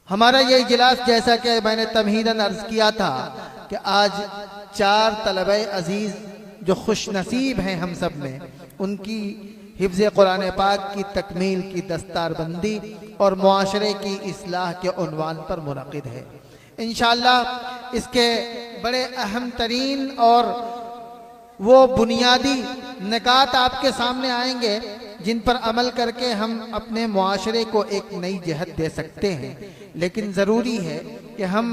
हमारा ये इजलास, जैसा कि मैंने तमहीदन अर्ज किया था कि आज 4 तलबे अजीज जो खुश नसीब हैं हम सब में, उनकी हिफ्ज़ कुरान पाक की तकमील की दस्तारबंदी और मुआशरे की इस्लाह के उन्वान पर मुनक़िद है। इंशाअल्लाह इसके बड़े अहम तरीन और वो बुनियादी निकात आपके सामने आएंगे जिन पर अमल करके हम अपने मुआशरे को एक नई जहत दे सकते हैं। लेकिन ज़रूरी है कि हम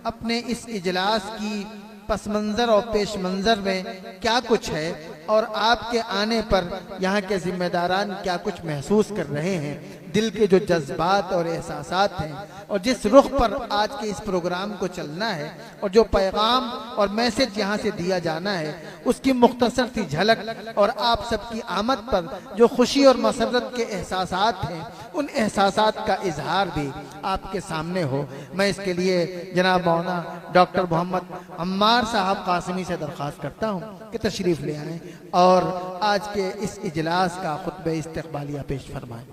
अपने इस इजलास की पस मंज़र और पेश मंज़र में क्या कुछ है और आपके आने पर यहाँ के ज़िम्मेदारान क्या कुछ महसूस कर रहे हैं, दिल के जो जज्बात और एहसासात हैं और जिस रुख पर आज के इस प्रोग्राम को चलना है और जो पैगाम और मैसेज यहाँ से दिया जाना है, उसकी मुख्तसर सी झलक और आप सबकी आमद पर जो खुशी और मसरत के एहसासात हैं, उन एहसासात का इजहार भी आपके सामने हो। मैं इसके लिए जनाब मौलाना डॉक्टर मोहम्मद अम्मार साहब कासिमी से दरख्वास्त करता हूँ कि तशरीफ़ ले आएँ और आज के इस इजलास का खुतबे इस्तक़बालिया पेश फरमाएँ।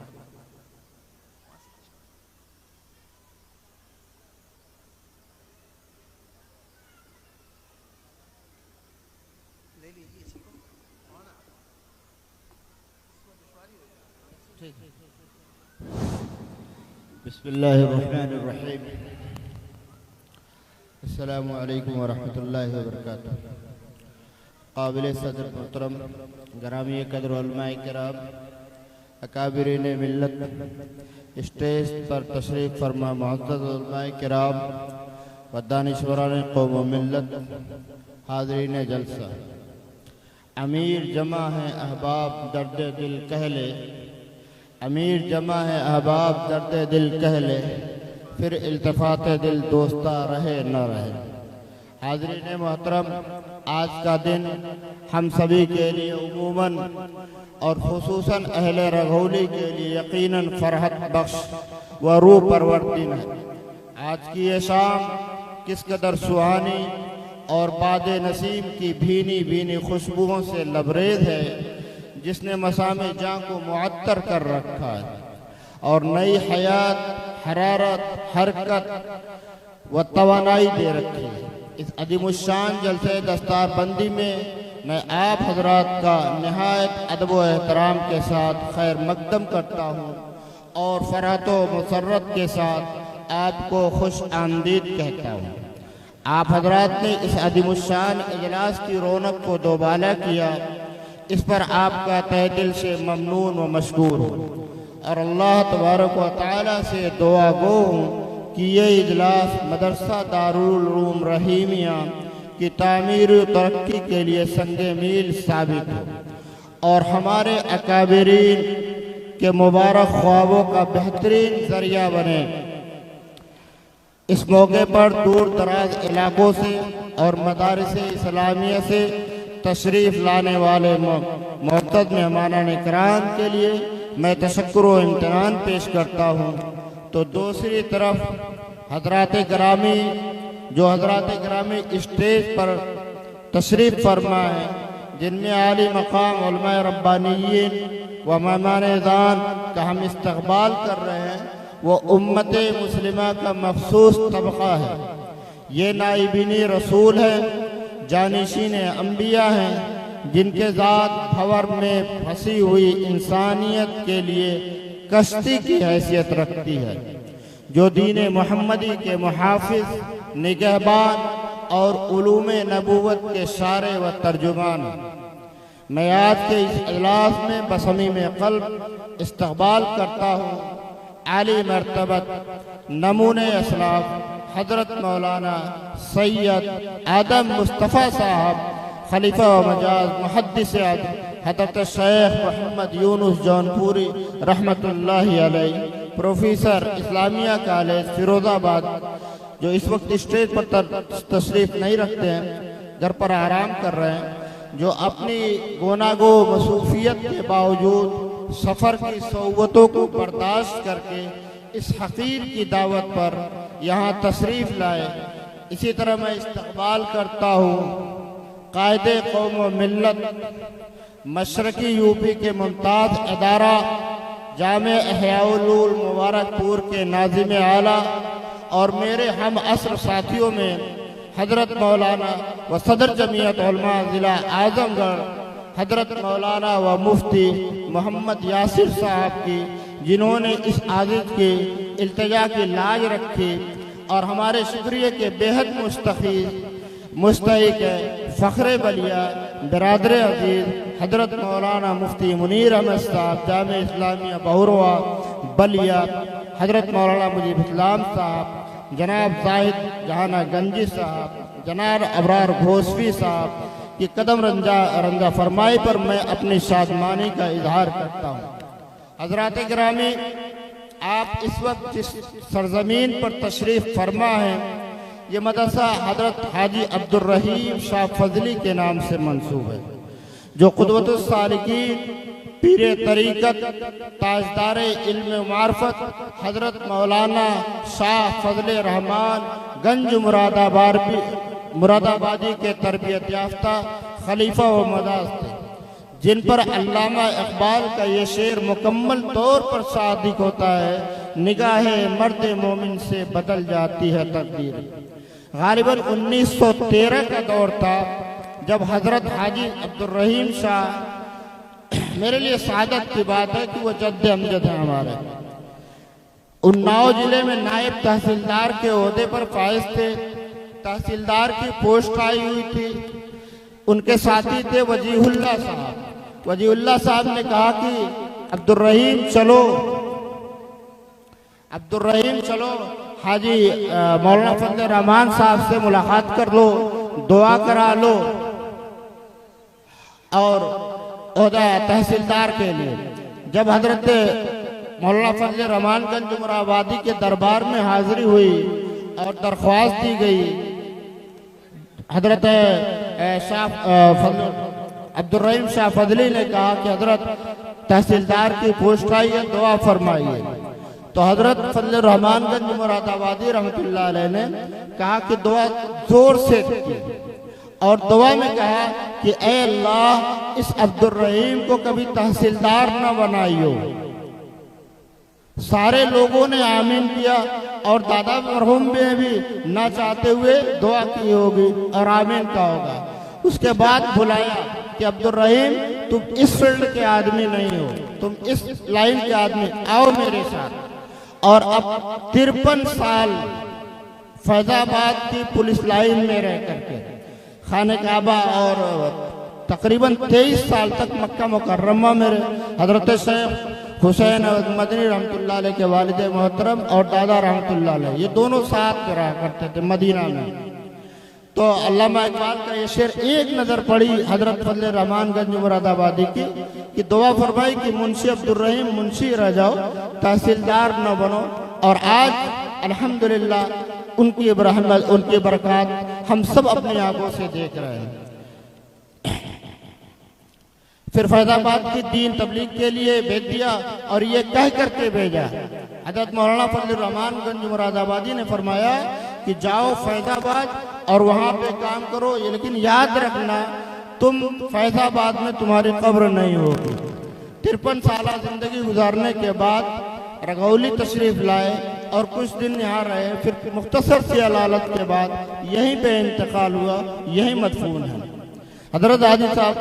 बिस्मिल्लाहिर्रहमानिर्रहीम। अस्सलामु अलैकुम वरहमतुल्लाहि वबरकातुहू। काबिल सदर मोहतरम ग्रामी कदर उलमाए किराम, अकाबिरीन मिल्लत, स्टेज पर तशरीफ़ फरमा मुअज़्ज़ज़ उलमाए किराम व दानिशवरान कौम व मिल्लत, हाज़रीन जलसा, अमीर जमा है अहबाब दर्द दिल कहले, अमीर जमा है अहबाब दर्द दिल कहले, फिर इल्तफ़ात दिल दोस्ता रहे न रहे। हाज़रीन मोहतरम, आज का दिन हम सभी के लिए उमूमन और खुसूसन अहले रघौली के लिए यकीनन फ़रहत बख्श व रूह परवर दिन है। आज की ये शाम किस कदर सुहानी और बादे नसीम की भीनी भीनी खुशबुओं से लबरेज है, जिसने मसामे जाँ को मुअत्तर कर रखा है और नई हयात, हरारत, हरकत व तवानाई दे रखी है। इस अदीमुश्शान जलसे दस्तारबंदी में मैं आप हजरात का निहायत अदब व एहतराम के साथ खैर मकदम करता हूँ और फरहत व मुसर्रत के साथ आपको खुश आमदीद कहता हूँ। आप हजरात ने इस अदीमुश्शान इजलास की रौनक को दोबाला किया, इस पर आपका तहे दिल से ममनून व मशकूर हूँ और अल्लाह तबारक व तआला से दुआ गो हूँ कि ये इजलास मदरसा दारुल उलूम रहीमिया की तामीर व तरक्की के लिए संगे मील साबित हो और हमारे अकाबिरीन के मुबारक ख्वाबों का बेहतरीन जरिया बने। इस मौके पर दूर दराज इलाकों से और मदारिस इस्लामिया से तशरीफ़ लाने वाले मुअत्तज़ मेहमानान इकराम के लिए मैं तशक्कुर व इम्तिनान पेश करता हूँ। तो दूसरी तरफ हज़रात गिरामी, जो हज़रात गिरामी स्टेज पर तशरीफ़ फरमा है, जिनमें आली मकाम उलमाए रब्बानीयीन व मेहमान-ए-ज़ान का हम इस्तक़बाल कर रहे हैं, वो उम्मत मुस्लिमा का मखसूस तबक़ा है। ये नाइबीन रसूल है, जानिशीन अंबिया हैं, जिनके ज़ात भंवर में फंसी हुई इंसानियत के लिए कश्ती की हैसियत रखती है, जो दीन मोहम्मदी के मुहाफिज, निगहबान और उलूम नबूवत के शारे व तर्जुमान हैं। मैं आज के इस इजलास में बसमीम क़ल्ब इस्तक़बाल करता हूँ आली मर्तबत नमूने असलाफ हज़रत मौलाना सैयद आदम मुस्तफ़ा साहब, खलीफा व मजाज मुहद्दिस हज़रत शेख मोहम्मद यूनुस जौनपुरी रहमतुल्लाहि अलैह, प्रोफेसर इस्लामिया कॉलेज फिरोज़ाबाद, जो इस वक्त स्टेज पर तशरीफ़ नहीं रखते हैं, घर पर आराम कर रहे हैं, जो अपनी गोनागो मसूफियत के बावजूद सफ़र की सोबतों को बर्दाश्त करके इस हक़ीर की दावत पर यहाँ तशरीफ़ लाए। इसी तरह मैं इस्तक़बाल करता हूँ कायदे कौम व मिल्लत मशरक़ी यूपी के मुमताज़ अदारा जामे अहयाउल मुबारकपुर के नाज़िम आला और मेरे हम असर साथियों में हजरत मौलाना व सदर जमीयत उलमा ज़िला आजमगढ़ हजरत मौलाना व मुफ्ती मोहम्मद यासिर साहब की, जिन्होंने इस आज़िज़ के इल्तिजा की लाज रखी और हमारे शुक्रिया के बेहद मुस्तहिक फ़ख्र बलिया बिरादर अजीज़ हजरत मौलाना मुफ्ती मुनीर अहमद साहब जामे इस्लामिया बहुरवा बलिया, हजरत मौलाना मुजीब इस्लाम साहब, जनाब जाहिद जहाना गंजी साहब, जनाब अबरार घोसवी साहब की कदम रंजा फरमाई पर मैं अपनी शादमानी का इजहार करता हूँ। हजरात गिरामी, आप इस वक्त जिस सरजमीन पर तशरीफ़ फरमा हैं, ये मदरसा हजरत हाजी अब्दुर रहीम शाह फजली के नाम से मंसूब है, जो क़ुदवतुस सालिकीन पीर तरीक़त ताजदार इल्म मार्फत हजरत मौलाना शाह फजल रहमान गंज मुरादाबादी के तरबियत याफ्ता खलीफा व मदाज थे, जिन पर अल्लामा इकबाल का ये शेर मुकम्मल तौर पर सादिक होता है, निगाहे मर्द मोमिन से बदल जाती है तकदीर। गालिबन 1913 का दौर था जब हजरत हाजी अब्दुर रहीम शाह, मेरे लिए सादत की बात है कि वो जद्द अमजद हैं हमारे, उन्नाव जिले में नायब तहसीलदार के ओहदे पर फाइज थे। तहसीलदार की पोस्ट आई हुई थी, उनके साथी थे वजीहुल्लाह साहब। वजीहुल्लाह साहब ने कहा कि अब्दुर रहीम चलो हाजी मौलाना फजल रहमान साहब से मुलाकात कर लो, दुआ करा लो और ओहदा तहसीलदार के लिए। जब हजरत मौलाना फजल रहमान गंज मुरादाबादी के दरबार में हाजिरी हुई और दरख्वास्त दी गई, हजरत अब्दुर रहीम शाह फजली ने कहा कि हजरत तहसीलदार की पोस्ट आई है, दुआ फरमाइए। तो हजरत फजल रहमान गंज मुरादाबादी रहमतुल्लाह अलैह ने कहा कि दुआ जोर से की और दुआ में कहा कि ए अल्लाह, इस अब्दुर रहीम को कभी तहसीलदार न बनाइयो। सारे लोगों ने आमीन किया और दादा मरहूम में भी ना चाहते हुए दुआ की होगी और आमीन का होगा। उसके बाद बुलाया कि अब्दुर रहीम, तुम इस फील्ड के आदमी नहीं हो, तुम इस लाइन के आदमी, आओ मेरे साथ। और अब 53 साल फैजाबाद की पुलिस लाइन में रह करके खाने काबा और तकरीबन 23 साल तक मक्का मुकर्रमा में हजरत शेख हुसैन मदनी रहमतुल्लाह अलैह के वालिद मोहतरम और दादा रहमतुल्लाह अलैह, ये दोनों साथ रहा करते थे मदीना में। तो अल्लामा इकबाल का ये शेर एक नज़र पड़ी हजरत फजल रहमान गंज मुरादाबादी की कि दुआ फरमाई कि मुंशी अब्दुर रहीम मुंशी रह जाओ, तहसीलदार न बनो। और आज अल्हम्दुलिल्लाह उनकी रहमत, उनकी बरकत हम सब अपनी आंखों से देख रहे हैं। फिर फैजाबाद की दीन तबलीग के लिए भेज दिया और ये कह करके भेजा। हजरत मौलाना फजल रहमान गंज मुरादाबादी ने फरमाया कि जाओ फैजाबाद और वहाँ पे काम करो, लेकिन याद रखना तुम फैजाबाद में तुम्हारी कब्र नहीं होगी। 53 साल जिंदगी गुजारने के बाद रगौली तशरीफ लाए और कुछ दिन यहाँ रहे, फिर मुख्तसर सी अलालत के बाद यहीं पे इंतकाल हुआ, यही मदफून है। हजरत हाजी साहब,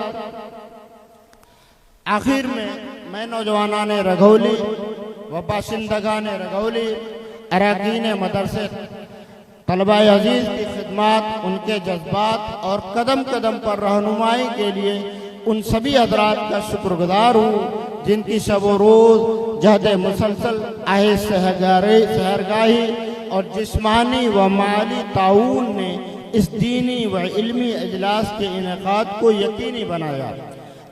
आखिर में मैं नौजवानान रगौली व बाशिंदगान रगौली अरकान मदरसे तलबा अजीज की खिदमत, उनके जज्बात और कदम कदम पर रहनुमाई के लिए उन सभी हजरात का शुक्रगुजार हूँ जिनकी शब रोज़ जहद मुसलसल आहे सहरगाही और जिस्मानी व माली ताउन ने इस दीनी व इल्मी अजलास के इनेकाद को यकीनी बनाया।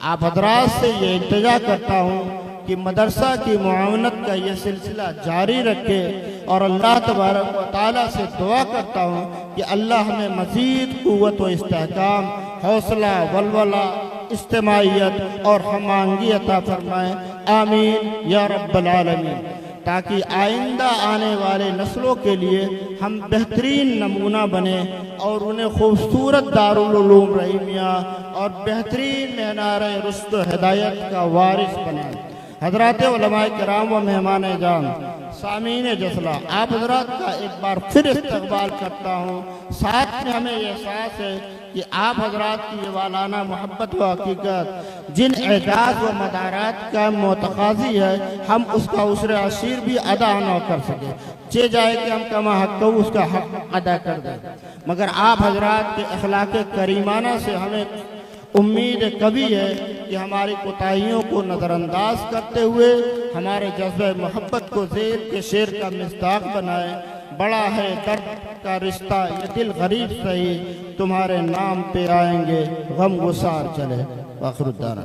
आप हजरात से ये इल्तिजा करता हूँ कि मदरसा की मुआवनत का ये सिलसिला जारी रखे और अल्लाह तबारक व तआला से दुआ करता हूँ कि अल्लाह हमें मज़ीद क़ुव्वत व इस्तेहकाम, हौसला, वलवला, इज्तिमाइयत और हमांगी अता फरमाए। आमीन या रब्बल आलमीन। ताकि आइंदा आने वाले नस्लों के लिए हम बेहतरीन नमूना बने और उन्हें खूबसूरत दारुल उलूम रहीमिया और बेहतरीन मेहनार रुश्द हिदायत का वारिस बनाए। हजरात उलमाए किराम व मेहमान जान, सामीन जसला, आप हजरात का एक बार फिर इस्तकबाल करता हूँ। साथ में हमें ये एहसास है कि आप हजरात की ये वालाना मोहब्बत व हकीकत जिन एजाज व मदारात का मोतकाजी है, हम उसका उसरे अशीर भी अदा न कर सके। चे जाए कि हम कमा हक को उसका हक अदा कर दें, मगर आप हजरात के अखलाक करीमाना से हमें उम्मीद कभी है कि हमारी कोताहियों को नज़रअंदाज करते हुए हमारे जज्बे मोहब्बत को ज़ेल के शेर का मिस्दाक बनाए। बड़ा है दर्द का रिश्ता ये दिल गरीब सही, तुम्हारे नाम पे आएंगे गम गुसार चले। वाखिरुद्दाना।